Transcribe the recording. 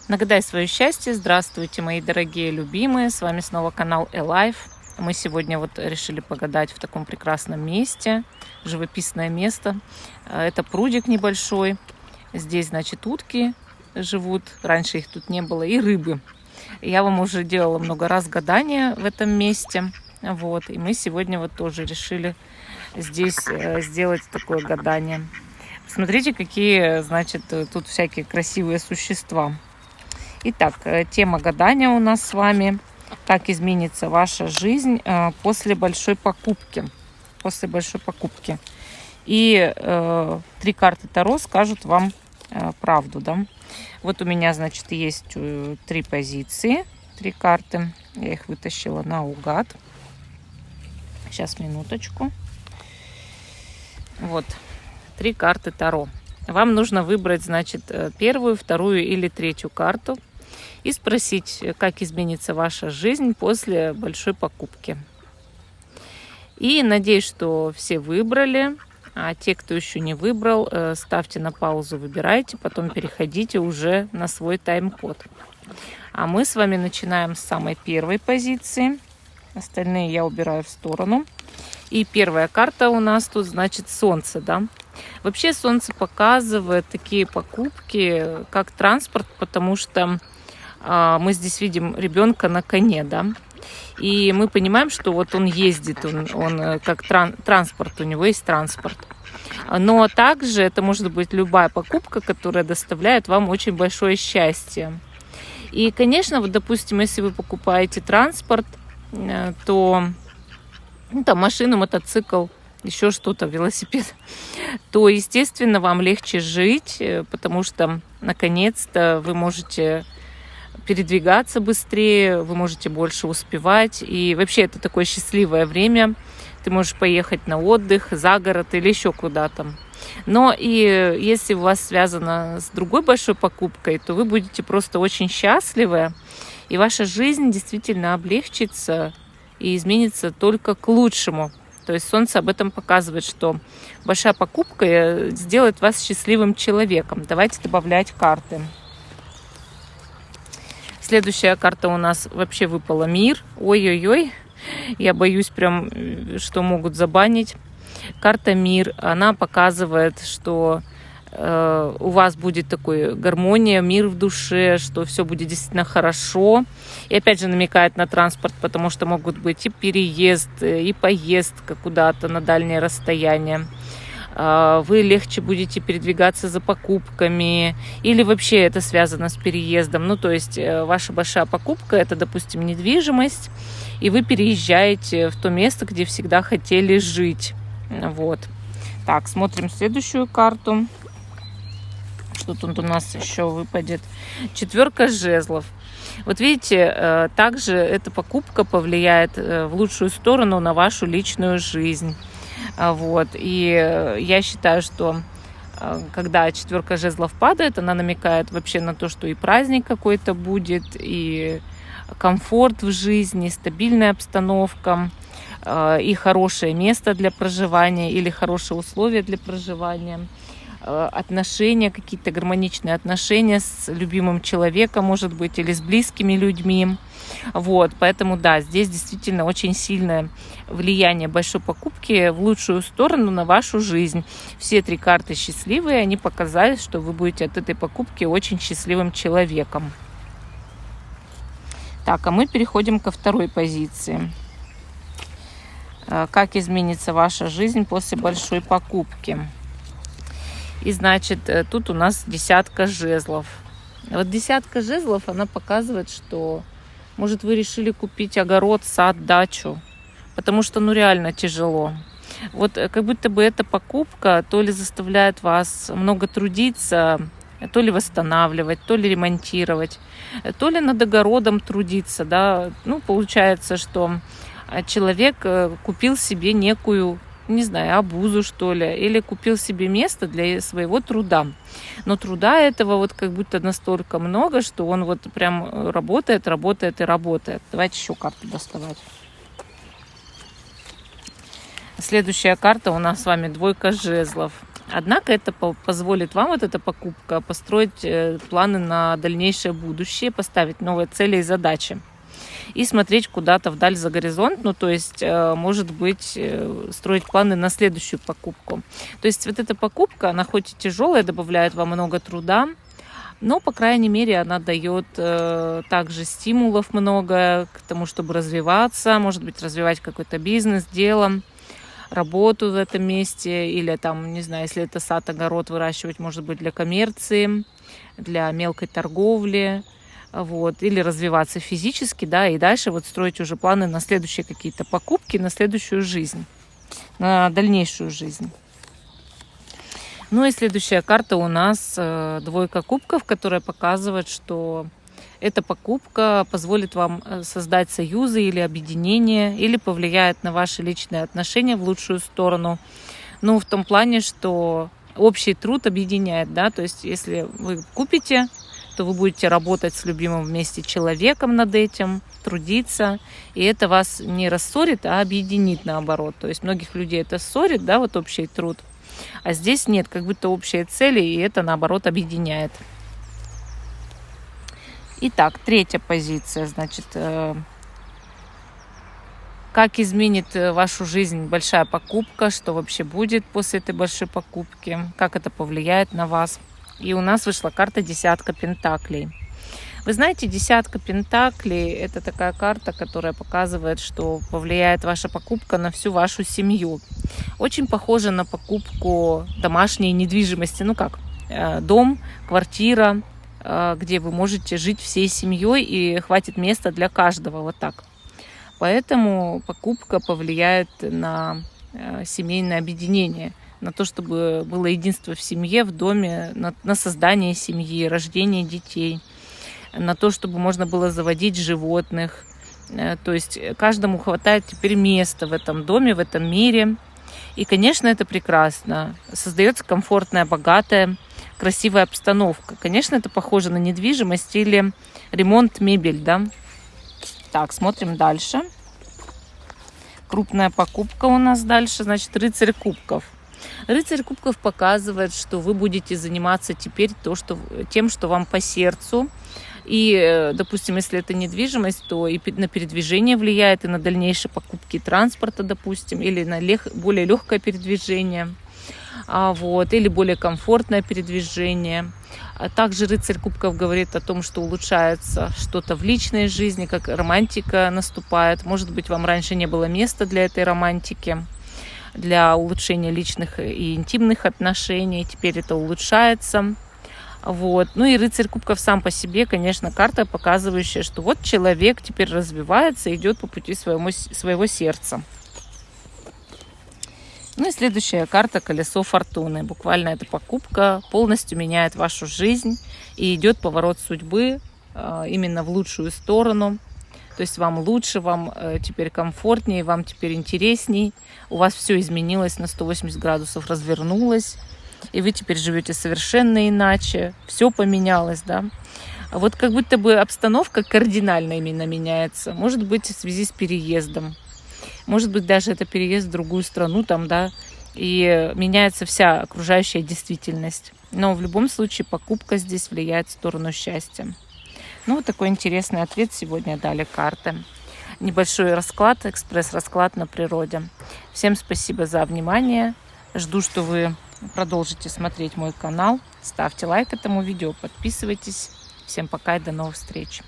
Нагадай свое счастье. Здравствуйте, мои дорогие любимые. С вами снова канал Alive. Мы сегодня решили погадать в таком прекрасном месте. Живописное место. Это прудик небольшой. Здесь, значит, утки живут. Раньше их тут не было. И рыбы. Я вам уже делала много раз гадания в этом месте. И мы сегодня тоже решили здесь сделать такое гадание. Посмотрите, какие, значит, тут всякие красивые существа. Итак, тема гадания у нас с вами. Как изменится ваша жизнь после большой покупки. После большой покупки. И 3 карты Таро скажут вам правду, да. Вот у меня, значит, есть 3 позиции, 3 карты. Я их вытащила наугад. Сейчас, минуточку. 3 карты Таро. Вам нужно выбрать, значит, 1-ю, 2-ю или 3-ю карту и спросить, как изменится ваша жизнь после большой покупки. И надеюсь, что все выбрали, а те, кто еще не выбрал, ставьте на паузу, выбирайте, потом переходите уже на свой тайм-код. А мы с вами начинаем с самой первой позиции. Остальные я убираю в сторону. И первая карта у нас тут, значит, Солнце, да. Вообще Солнце показывает такие покупки, как транспорт, потому что мы здесь видим ребенка на коне, да. И мы понимаем, что он ездит, он как транспорт, у него есть транспорт. Но также это может быть любая покупка, которая доставляет вам очень большое счастье. И, конечно, допустим, если вы покупаете транспорт, то там машину, мотоцикл, еще что-то, велосипед, то, естественно, вам легче жить, потому что, наконец-то, вы можете передвигаться быстрее, вы можете больше успевать. И вообще это такое счастливое время. Ты можешь поехать на отдых, за город или еще куда-то. Но и если у вас связано с другой большой покупкой, то вы будете просто очень счастливы, и ваша жизнь действительно облегчится и изменится только к лучшему. То есть Солнце об этом показывает, что большая покупка сделает вас счастливым человеком. Давайте добавлять карты. Следующая карта у нас вообще выпала Мир. Ой-ой-ой, я боюсь прям, что могут забанить. Карта Мир, она показывает, что у вас будет такой гармония, мир в душе, что все будет действительно хорошо. И опять же намекает на транспорт, потому что могут быть и переезд, и поездка куда-то на дальнее расстояние. Вы легче будете передвигаться за покупками, или вообще это связано с переездом. То есть ваша большая покупка – это, допустим, недвижимость, и вы переезжаете в то место, где всегда хотели жить. Так, смотрим следующую карту. Что тут у нас еще выпадет? 4 жезлов. Видите, также эта покупка повлияет в лучшую сторону на вашу личную жизнь. И я считаю, что когда 4 жезлов падает, она намекает вообще на то, что и праздник какой-то будет, и комфорт в жизни, стабильная обстановка, и хорошее место для проживания или хорошие условия для проживания, отношения, какие-то гармоничные отношения с любимым человеком, может быть, или с близкими людьми. Поэтому, да, здесь действительно очень сильное влияние большой покупки в лучшую сторону на вашу жизнь. Все 3 карты счастливые, они показали, что вы будете от этой покупки очень счастливым человеком. Так, а мы переходим ко 2-й позиции. Как изменится ваша жизнь после большой покупки? И, значит, тут у нас 10 жезлов. 10 жезлов, она показывает, что, может, вы решили купить огород, сад, дачу, потому что, реально тяжело. Как будто бы эта покупка то ли заставляет вас много трудиться, то ли восстанавливать, то ли ремонтировать, то ли над огородом трудиться, да. Получается, что человек купил себе некую, не знаю, обузу, что ли, или купил себе место для своего труда. Но труда этого как будто настолько много, что он прям работает и работает. Давайте еще карту доставать. Следующая карта у нас с вами 2 жезлов. Однако это позволит вам, вот эта покупка, построить планы на дальнейшее будущее, поставить новые цели и задачи и смотреть куда-то вдаль за горизонт, ну, то есть, может быть, строить планы на следующую покупку. То есть вот эта покупка, она хоть и тяжелая, добавляет вам много труда, но, по крайней мере, она дает также стимулов много к тому, чтобы развиваться, может быть, развивать какой-то бизнес, дело, работу в этом месте, или там, не знаю, если это сад, огород выращивать, может быть, для коммерции, для мелкой торговли, вот, или развиваться физически, да, и дальше вот строить уже планы на следующие какие-то покупки, на следующую жизнь, на дальнейшую жизнь. Ну и следующая карта у нас двойка кубков, которая показывает, что эта покупка позволит вам создать союзы или объединения, или повлияет на ваши личные отношения в лучшую сторону. Ну, в том плане, что общий труд объединяет, да, то есть если вы купите, то вы будете работать с любимым вместе человеком над этим, трудиться, и это вас не рассорит, а объединит наоборот. То есть многих людей это ссорит, да, вот общий труд, а здесь нет, как будто общие цели, и это наоборот объединяет. Итак, третья позиция, значит, как изменит вашу жизнь большая покупка, что вообще будет после этой большой покупки, как это повлияет на вас. И у нас вышла карта десятка пентаклей. Вы знаете, десятка пентаклей – это такая карта, которая показывает, что повлияет ваша покупка на всю вашу семью. Очень похоже на покупку домашней недвижимости, ну как, дом, квартира, где вы можете жить всей семьей и хватит места для каждого, вот так. Поэтому покупка повлияет на семейное объединение, на то, чтобы было единство в семье, в доме, на создание семьи, рождение детей, на то, чтобы можно было заводить животных. То есть каждому хватает теперь места в этом доме, в этом мире. И, конечно, это прекрасно. Создается комфортная, богатая, красивая обстановка. Конечно, это похоже на недвижимость или ремонт мебель, да. Так, смотрим дальше. Крупная покупка у нас дальше, значит, рыцарь кубков. Рыцарь кубков показывает, что вы будете заниматься теперь тем, что вам по сердцу. И, допустим, если это недвижимость, то и на передвижение влияет, и на дальнейшие покупки транспорта, допустим, или на более легкое передвижение, или более комфортное передвижение. А также рыцарь кубков говорит о том, что улучшается что-то в личной жизни, как романтика наступает. Может быть, вам раньше не было места для этой романтики, для улучшения личных и интимных отношений. Теперь это улучшается. Ну и рыцарь кубков сам по себе, конечно, карта, показывающая, что вот человек теперь развивается, идет по пути своего сердца. Ну и следующая карта — колесо фортуны. Буквально эта покупка полностью меняет вашу жизнь и идет поворот судьбы именно в лучшую сторону. То есть вам лучше, вам теперь комфортнее, вам теперь интересней. У вас все изменилось на 180 градусов, развернулось. И вы теперь живете совершенно иначе. Все поменялось, да. Вот как будто бы обстановка кардинально именно меняется. Может быть, в связи с переездом. Может быть, даже это переезд в другую страну, там, да, и меняется вся окружающая действительность. Но в любом случае покупка здесь влияет в сторону счастья. Ну, вот такой интересный ответ сегодня дали карты. Небольшой расклад, экспресс-расклад на природе. Всем спасибо за внимание. Жду, что вы продолжите смотреть мой канал. Ставьте лайк этому видео, подписывайтесь. Всем пока и до новых встреч.